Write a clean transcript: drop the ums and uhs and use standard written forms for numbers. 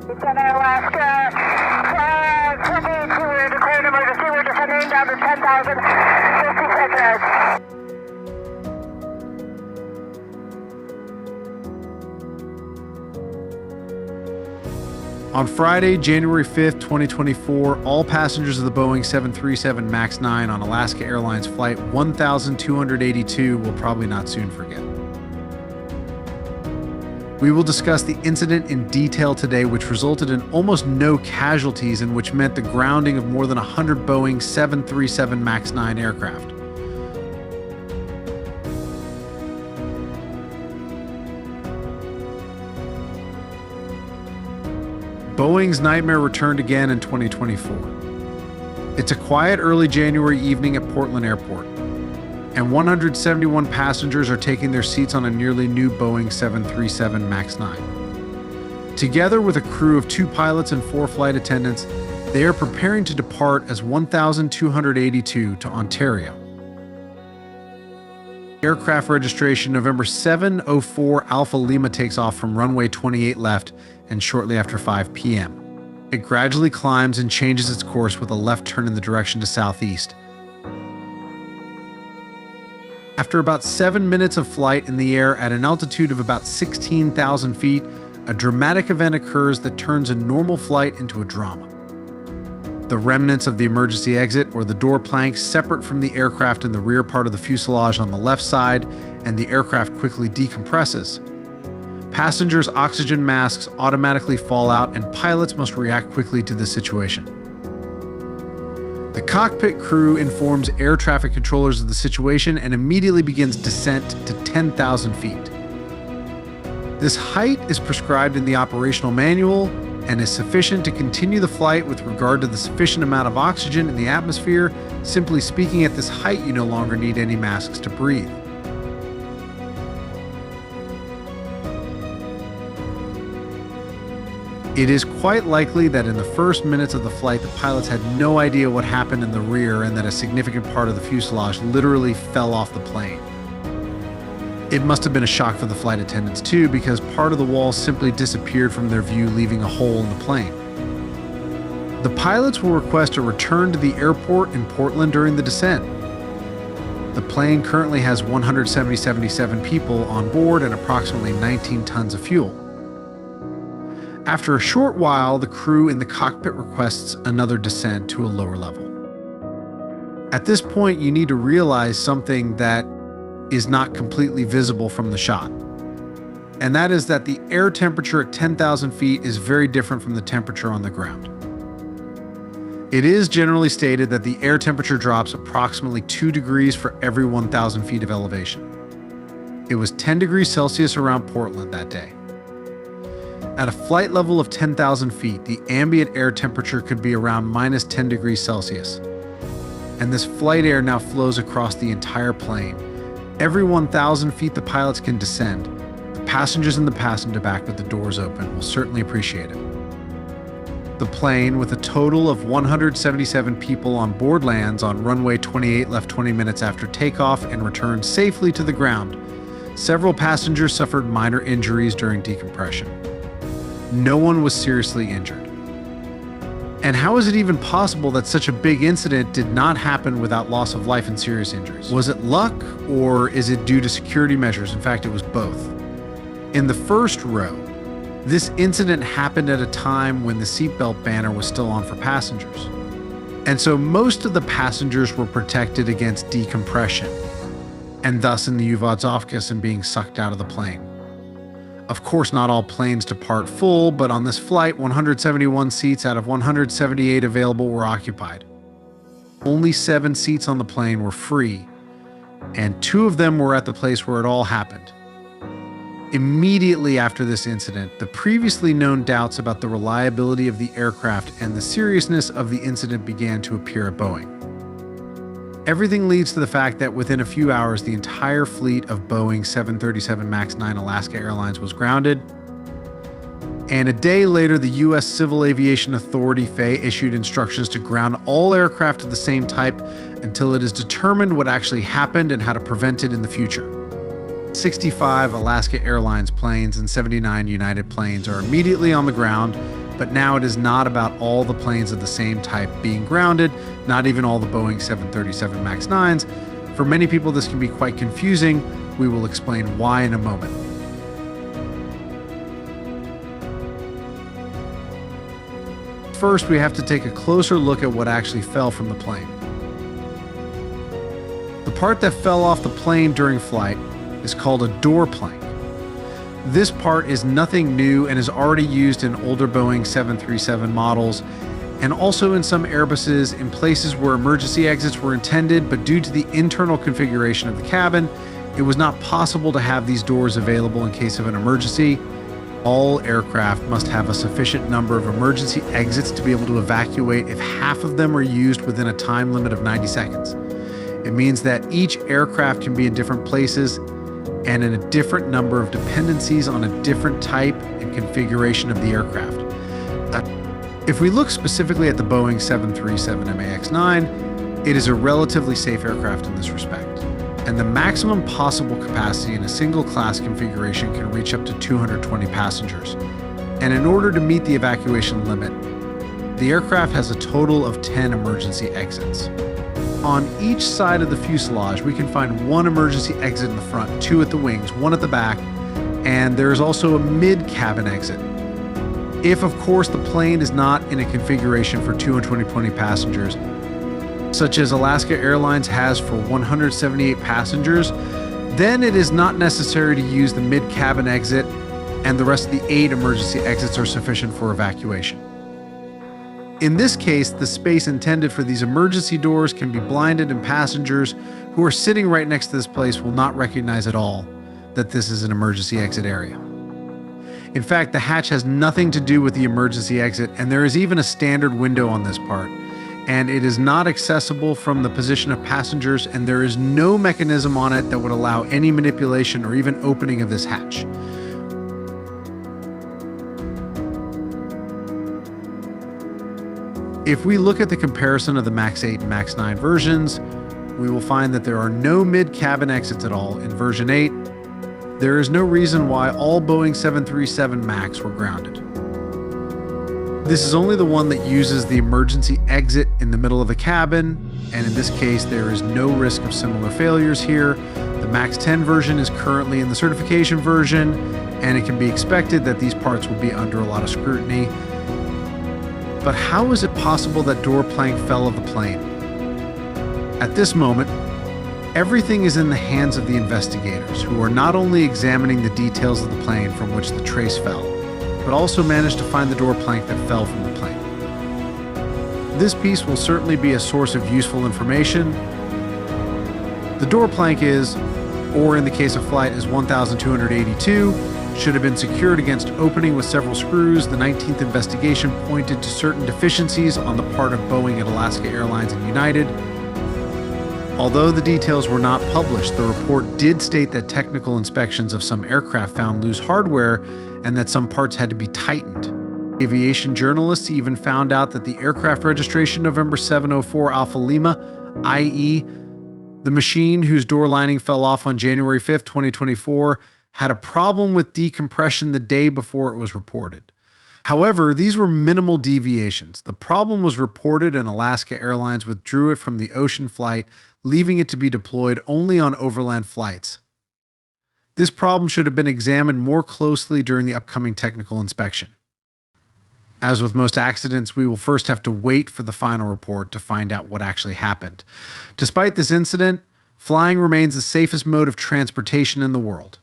Center Alaska, 22, we're declaring emergency. We're descending down to 10,000, 50 seconds. On Friday, January 5th, 2024, all passengers of the Boeing 737 MAX 9 on Alaska Airlines Flight 1282 will probably not soon forget. We will discuss the incident in detail today, which resulted in almost no casualties and which meant the grounding of more than 100 Boeing 737 MAX 9 aircraft. Boeing's nightmare returned again in 2024. It's a quiet early January evening at Portland Airport, and 171 passengers are taking their seats on a nearly new Boeing 737 MAX 9. Together with a crew of 2 pilots and 4 flight attendants, they are preparing to depart as 1282 to Ontario. Aircraft registration November 704 Alpha Lima takes off from runway 28 left and shortly after 5 p.m. It gradually climbs and changes its course with a left turn in the direction to southeast. After about 7 minutes of flight in the air at an altitude of about 16,000 feet, a dramatic event occurs that turns a normal flight into a drama. The remnants of the emergency exit, or the door planks, separate from the aircraft in the rear part of the fuselage on the left side, and the aircraft quickly decompresses. Passengers' oxygen masks automatically fall out, and pilots must react quickly to the situation. The cockpit crew informs air traffic controllers of the situation and immediately begins descent to 10,000 feet. This height is prescribed in the operational manual and is sufficient to continue the flight with regard to the sufficient amount of oxygen in the atmosphere. Simply speaking, at this height, you no longer need any masks to breathe. It is quite likely that in the first minutes of the flight, the pilots had no idea what happened in the rear and that a significant part of the fuselage literally fell off the plane. It must have been a shock for the flight attendants too, because part of the wall simply disappeared from their view, leaving a hole in the plane. The pilots will request a return to the airport in Portland during the descent. The plane currently has 177 people on board and approximately 19 tons of fuel. After a short while, the crew in the cockpit requests another descent to a lower level. At this point, you need to realize something that is not completely visible from the shot. And that is that the air temperature at 10,000 feet is very different from the temperature on the ground. It is generally stated that the air temperature drops approximately 2 degrees for every 1,000 feet of elevation. It was 10 degrees Celsius around Portland that day. At a flight level of 10,000 feet, the ambient air temperature could be around minus 10 degrees Celsius. And this flight air now flows across the entire plane. Every 1,000 feet the pilots can descend. The passengers in the passenger back with the doors open will certainly appreciate it. The plane, with a total of 177 people on board, lands on runway 28 left 20 minutes after takeoff and returns safely to the ground. Several passengers suffered minor injuries during decompression. No one was seriously injured. And how is it even possible that such a big incident did not happen without loss of life and serious injuries? Was it luck, or is it due to security measures? In fact, it was both. In the first row, this incident happened at a time when the seatbelt banner was still on for passengers. And so most of the passengers were protected against decompression, and thus in the UVODs and being sucked out of the plane. Of course, not all planes depart full, but on this flight, 171 seats out of 178 available were occupied. Only 7 seats on the plane were free, and 2 of them were at the place where it all happened. Immediately after this incident, the previously known doubts about the reliability of the aircraft and the seriousness of the incident began to appear at Boeing. Everything leads to the fact that within a few hours, the entire fleet of Boeing 737 MAX 9 Alaska Airlines was grounded. And a day later, the U.S. Civil Aviation Authority, FAA, issued instructions to ground all aircraft of the same type until it is determined what actually happened and how to prevent it in the future. 65 Alaska Airlines planes and 79 United planes are immediately on the ground, But now it is not about all the planes of the same type being grounded, not even all the Boeing 737 MAX 9s. For many people, this can be quite confusing. We will explain why in a moment. First, we have to take a closer look at what actually fell from the plane. The part that fell off the plane during flight is called a door plank. This part is nothing new and is already used in older Boeing 737 models and also in some Airbuses in places where emergency exits were intended, but due to the internal configuration of the cabin, it was not possible to have these doors available in case of an emergency. All aircraft must have a sufficient number of emergency exits to be able to evacuate if half of them are used within a time limit of 90 seconds. It means that each aircraft can be in different places and in a different number of dependencies on a different type and configuration of the aircraft. If we look specifically at the Boeing 737 MAX 9, it is a relatively safe aircraft in this respect, and the maximum possible capacity in a single class configuration can reach up to 220 passengers. And in order to meet the evacuation limit, the aircraft has a total of 10 emergency exits. On each side of the fuselage, we can find one emergency exit in the front, two at the wings, one at the back, and there is also a mid-cabin exit. If, of course, the plane is not in a configuration for 220 passengers, such as Alaska Airlines has for 178 passengers, then it is not necessary to use the mid-cabin exit, and the rest of the 8 emergency exits are sufficient for evacuation. In this case, the space intended for these emergency doors can be blinded, and passengers who are sitting right next to this place will not recognize at all that this is an emergency exit area. In fact, the hatch has nothing to do with the emergency exit, and there is even a standard window on this part, and it is not accessible from the position of passengers, and there is no mechanism on it that would allow any manipulation or even opening of this hatch. If we look at the comparison of the MAX 8 and MAX 9 versions, we will find that there are no mid-cabin exits at all in version 8. There is no reason why all Boeing 737 MAX were grounded. This is only the one that uses the emergency exit in the middle of the cabin, and in this case there is no risk of similar failures here. The MAX 10 version is currently in the certification version, and it can be expected that these parts will be under a lot of scrutiny. But how is it possible that door plank fell of the plane? At this moment, everything is in the hands of the investigators, who are not only examining the details of the plane from which the trace fell, but also managed to find the door plank that fell from the plane. This piece will certainly be a source of useful information. The door plank is, or in the case of flight is 1282, should have been secured against opening with several screws. The 19th investigation pointed to certain deficiencies on the part of Boeing at Alaska Airlines and United. Although the details were not published, the report did state that technical inspections of some aircraft found loose hardware and that some parts had to be tightened. Aviation journalists even found out that the aircraft registration November 704 Alpha Lima, i.e., the machine whose door lining fell off on January 5, 2024, had a problem with decompression the day before it was reported. However, these were minimal deviations. The problem was reported and Alaska Airlines withdrew it from the ocean flight, leaving it to be deployed only on overland flights. This problem should have been examined more closely during the upcoming technical inspection. As with most accidents, we will first have to wait for the final report to find out what actually happened. Despite this incident, flying remains the safest mode of transportation in the world.